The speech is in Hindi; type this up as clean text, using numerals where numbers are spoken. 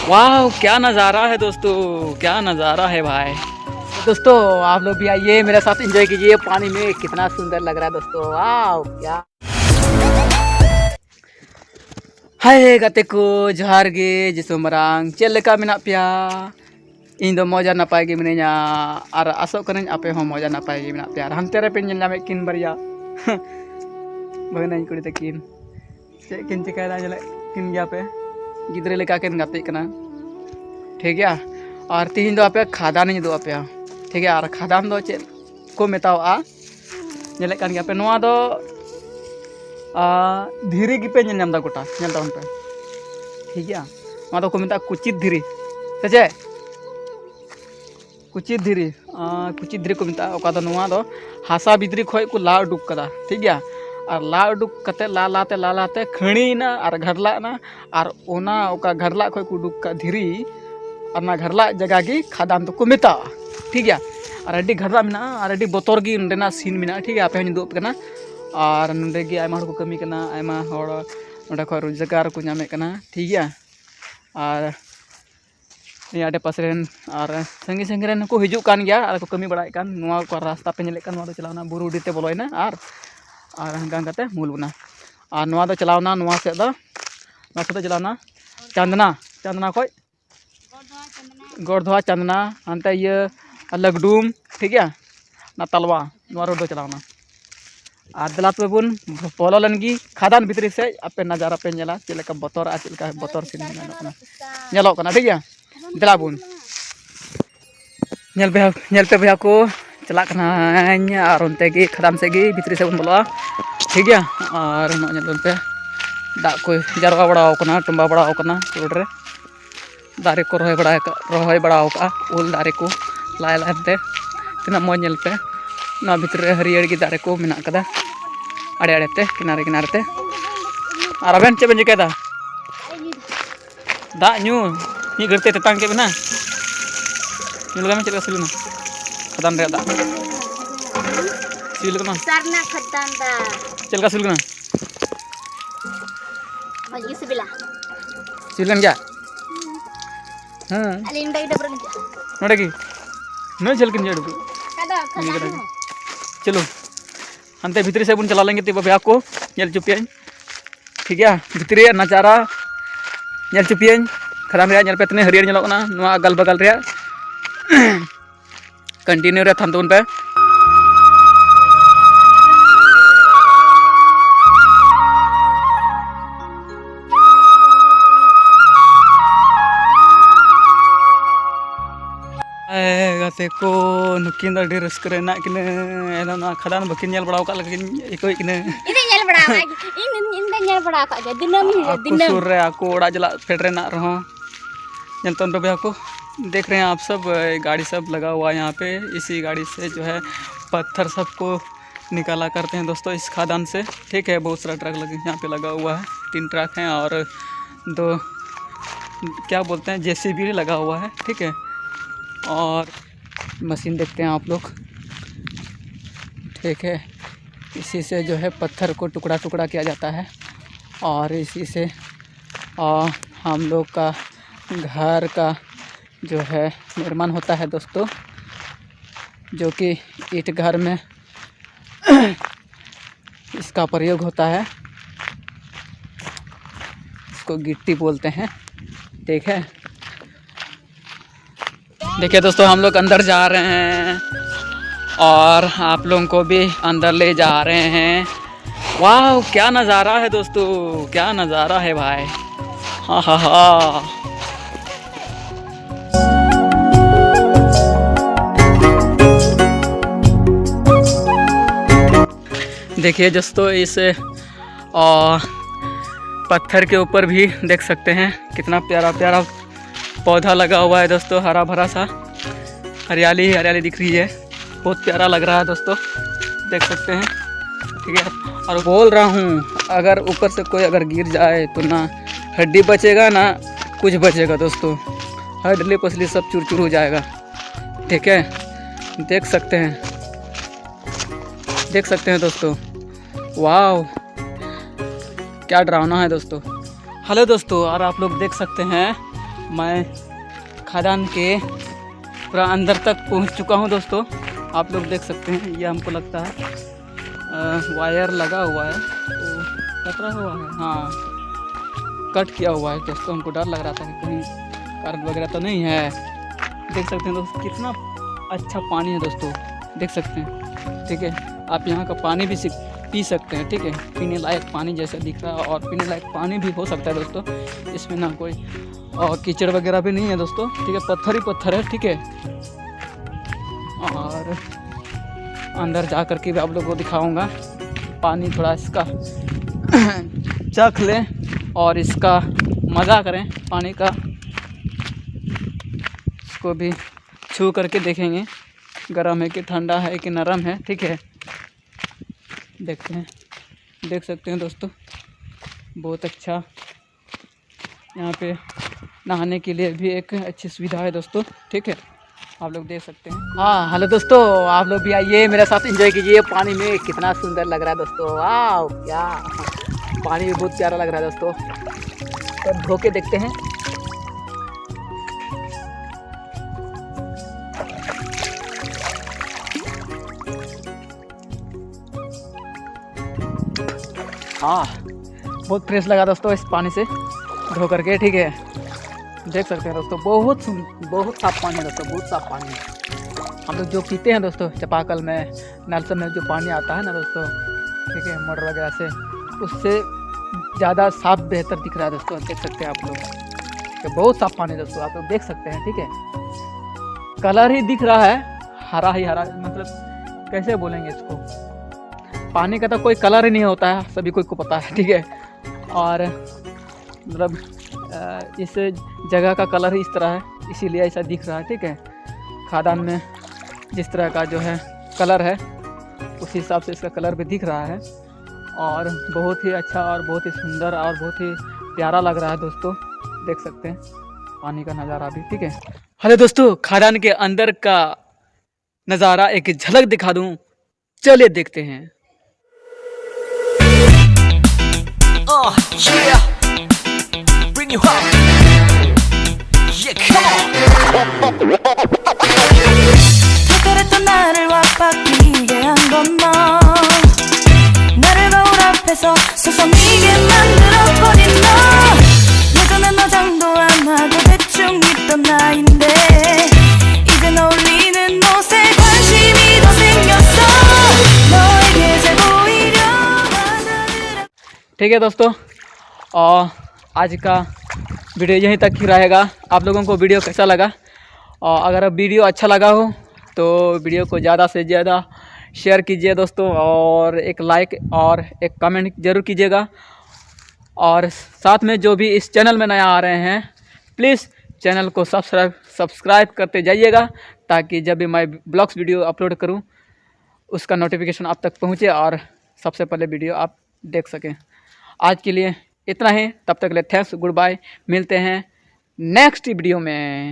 वाह क्या नज़ारा है दोस्तों, क्या नज़ारा है भाई। तो दोस्तों आप लोग भी आइए मेरे साथ एंजॉय कीजिए, पानी में कितना सुंदर लग रहा है दोस्तों। वाह क्या हाय गाते को जोहार गे जिसु मरांग चेल लेका मेना पेया। इन दो मौजा नपाय गे मिनेया और आसोग करें आपे हो मौजा नपाय गे मेना पेया। हानते रे पे नेल नामे किन बारिया बहना कुड़ी तकिन चे किन चिकायदा जले किन गया पे गिद्रे लेका किन गाते कना ठीक है। और तीन दो आपे खादान दो आपे ठीक है। और खादान दो चे को मेतावा नेले कान गया पे नोआ दो धीरे की पे नेल गोटा नेल तावन पे ठीक है। वहाँ तो को मेता कुचित धीरे से कुचित धीरे को मेता ओका दो नोआ दो हासा भितरी खय को ला उडुक कदा ठीक है। और ला उडुक कते ला लाते खणीना और घरला ना और ओना ओका घरला खय को उडुक का धीरे और ना घरला जगह की खादान तो को मेता ठीक है। और अड्डी घरला मेना और अड्डी बोतर की नडेना सीन मेना ठीक है। आपे हन दुप कना और नंदे की आयमा को कमी कना आयमा होड़ नोडे खय रोजगार को नामे कना ठीक है। और ये आडे पास रेन और संगी संगी रेन को हिजुक कान गया और को कमी बड़ाय कान नोआ को रास्ता पे नेले कान नोआ दो चलावना बुरु उडीते बोलोयना और हंगान काते मूल बना और नोआ दो चलावना नोआ से दो चलावना चांदना खय गोरधवा चांदना हानते ये लगडूम ठीक है ना तलवा नोआ रोड दो चलावना और दलात पे बुन बोलो लनगी खादान भितरी से आपे नजारा पे नेला चेलका बतर आ चेलका बतर सीन नेलो कना ठीक है। दला बुन नेल पे भैया को चला कना और उनते की खादान से गी भितरी से बुन बोला ठीक है। और नेल पे दा को जारवा बड़ा कना टुंबा बड़ा कना रोड रे दारे को रोहय बड़ा का उल दारे को लाय लाते तना मो नेल पे ना भितर हरियर की दारे को मेना कदा आड़े आड़े ते किनारे ते और अबेन चे बन चिकायदा दा न्यू मी गरते तेतांग के बना न्यू लगा में चलका सिलना खदान रे दा सिल कना सरना खदान दा चलका सिल कना मजी सिबिला सिलन क्या हां अलिन बाई डबर नोडे की न चलकिन जेडू kada kada चलो अंते भितरी से बुन चला लेंगे ते भैया को नेल चुपियां ठीक है। भितरी नजारा नेल चुपियां खदान रे नेल पे तने हरियर नेलो ना नोआ अगल बगल रे कंटिन्यू रे थाम पे गाते को नुकिन अड़ी रस्कर ना किने एना ना खदान बकिन नेल बड़ाव का लगिन इकोय किने ini nyel bड़ा इन nyel बड़ा का दिनम दिनम सुर रे आको ओड़ा जला फेड रे ना रहो जनतन पे भैया को देख रहे हैं आप सब गाड़ी सब लगा हुआ है यहाँ पे। इसी गाड़ी से जो है पत्थर सबको निकाला करते हैं दोस्तों इस खादान से ठीक है। बहुत सारा ट्रक लगे यहाँ पे लगा हुआ है 3 ट्रक हैं और 2 क्या बोलते हैं जेसीबी लगा हुआ है ठीक है। और मशीन देखते हैं आप लोग ठीक है। इसी से जो है पत्थर को टुकड़ा टुकड़ा किया जाता है और इसी से हम लोग का घर का जो है निर्माण होता है दोस्तों, जो कि ईंट घर में इसका प्रयोग होता है। इसको गिट्टी बोलते हैं ठीक है। देखिए दोस्तों हम लोग अंदर जा रहे हैं और आप लोगों को भी अंदर ले जा रहे हैं। वाह क्या नज़ारा है दोस्तों, क्या नज़ारा है भाई। हाँ हाँ हाँ देखिए दोस्तों इस पत्थर के ऊपर भी देख सकते हैं कितना प्यारा प्यारा पौधा लगा हुआ है दोस्तों। हरा भरा सा हरियाली हरियाली दिख रही है, बहुत प्यारा लग रहा है दोस्तों, देख सकते हैं ठीक है। और बोल रहा हूँ अगर ऊपर से कोई अगर गिर जाए तो ना हड्डी बचेगा ना कुछ बचेगा दोस्तों, हड्डी पसली सब चूर चूर हो जाएगा ठीक है। देख सकते हैं दोस्तों। वाह क्या डरावना है दोस्तों। हेलो दोस्तों और आप लोग देख सकते हैं मैं खदान के पूरा अंदर तक पहुंच चुका हूं दोस्तों। आप लोग देख सकते हैं, ये हमको लगता है वायर लगा हुआ है तो कतरा हुआ है, हाँ कट किया हुआ है दोस्तों। हमको डर लग रहा था कि कहीं करंट वगैरह तो नहीं है। देख सकते हैं दोस्तों कितना अच्छा पानी है दोस्तों, देख सकते हैं। ठीक है, आप यहाँ का पानी भी पी सकते हैं। ठीक है, पीने लायक पानी जैसा दिख रहा है और पीने लायक पानी भी हो सकता है दोस्तों। इसमें ना कोई कीचड़ वगैरह भी नहीं है दोस्तों। ठीक है, पत्थर ही पत्थर है। ठीक है, और अंदर जा कर के भी आप लोगों को दिखाऊंगा। पानी थोड़ा इसका चख लें और इसका मज़ा करें पानी का, इसको भी छू करके देखेंगे गर्म है कि ठंडा है कि नरम है। ठीक है, देखते हैं। देख सकते हैं दोस्तों बहुत अच्छा, यहाँ पे नहाने के लिए भी एक अच्छी सुविधा है दोस्तों। ठीक है, आप लोग देख सकते हैं। हाँ हेलो दोस्तों, आप लोग भी आइए मेरे साथ एंजॉय कीजिए। पानी में कितना सुंदर लग रहा है दोस्तों, वाह क्या पानी भी बहुत प्यारा लग रहा है दोस्तों। तो धो के देखते हैं। हाँ बहुत फ्रेश लगा दोस्तों इस पानी से धो करके। ठीक है, देख सकते हैं दोस्तों बहुत साफ पानी है दोस्तों, बहुत साफ पानी है। हम लोग जो पीते हैं दोस्तों चापाकल में, नल से में जो पानी आता है ना दोस्तों, ठीक है मोटर वगैरह से, उससे ज़्यादा साफ बेहतर दिख रहा है दोस्तों। देख सकते हैं आप लोग कि बहुत साफ पानी दोस्तों, आप लोग देख सकते हैं। ठीक है, कलर ही दिख रहा है हरा ही हरा, मतलब कैसे बोलेंगे इसको, पानी का तो कोई कलर ही नहीं होता है, सभी को पता है। ठीक है, और मतलब इस जगह का कलर ही इस तरह है, इसीलिए ऐसा दिख रहा है। ठीक है, खादान में जिस तरह का जो है कलर है उस हिसाब से इसका कलर भी दिख रहा है, और बहुत ही अच्छा और बहुत ही सुंदर और बहुत ही प्यारा लग रहा है दोस्तों। देख सकते हैं पानी का नज़ारा भी। ठीक है, हेलो दोस्तों, खादान के अंदर का नज़ारा एक झलक दिखा दूं, चलिए देखते हैं। Yeah, bring you up. Yeah, come on. 그랬던 나를 와빠끼게 한 건 너. 나를 거울 앞에서 서성이게 만들어버린 너. 예전엔 너 장도 안 하고 대충 입던 나인데 이젠 어울리는 옷에 관심이 더 생겼어. 너에게 잘 보이려 하나를. ठीक है दोस्तों, और आज का वीडियो यहीं तक ही रहेगा। आप लोगों को वीडियो कैसा लगा, और अगर वीडियो अच्छा लगा हो तो वीडियो को ज़्यादा से ज़्यादा शेयर कीजिए दोस्तों, और एक लाइक और एक कमेंट ज़रूर कीजिएगा। और साथ में जो भी इस चैनल में नया आ रहे हैं प्लीज़ चैनल को सब्सक्राइब करते जाइएगा, ताकि जब भी मैं ब्लॉग्स वीडियो अपलोड करूं उसका नोटिफिकेशन आप तक पहुंचे और सबसे पहले वीडियो आप देख सकें। आज के लिए इतना ही, तब तक के लिए थैंक्स, गुड बाय, मिलते हैं नेक्स्ट वीडियो में।